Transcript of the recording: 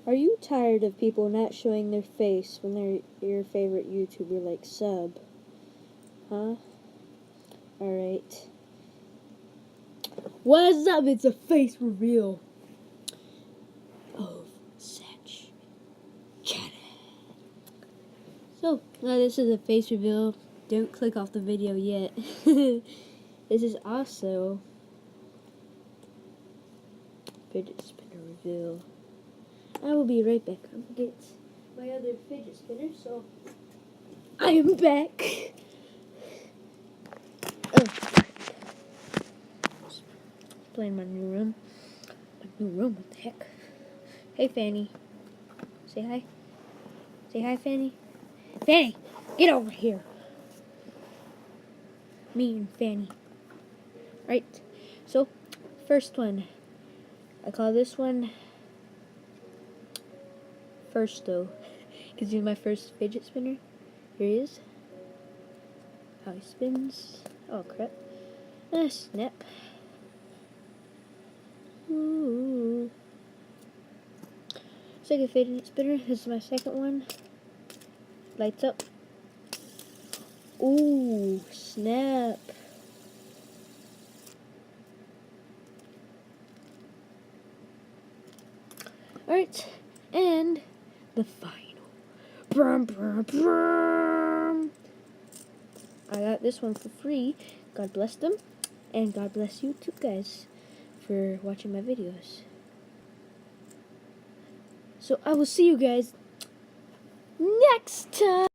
Are you tired of people not showing their face when they're your favorite YouTuber, like Sub? Huh? Alright. What's up? It's a face reveal of Fidget. So, this is a face reveal. Don't click off the video yet. This is also fidget spinner reveal. I will be right back. I'm gonna get my other fidget spinner, so I am back. Playing in my new room. What the heck? Hey, Fanny. Say hi. Say hi, Fanny. Fanny, get over here. Me and Fanny. Right. So, first one. I call this one first, though, because he's my first fidget spinner. Here he is. How he spins. Oh, crap. Snap. Ooh. Second fidget spinner. This is my second one. Lights up. Ooh, snap. Alright, and the final. Brum, brum, brum. I got this one for free. God bless them. And God bless you too, guys, for watching my videos. So I will see you guys next time.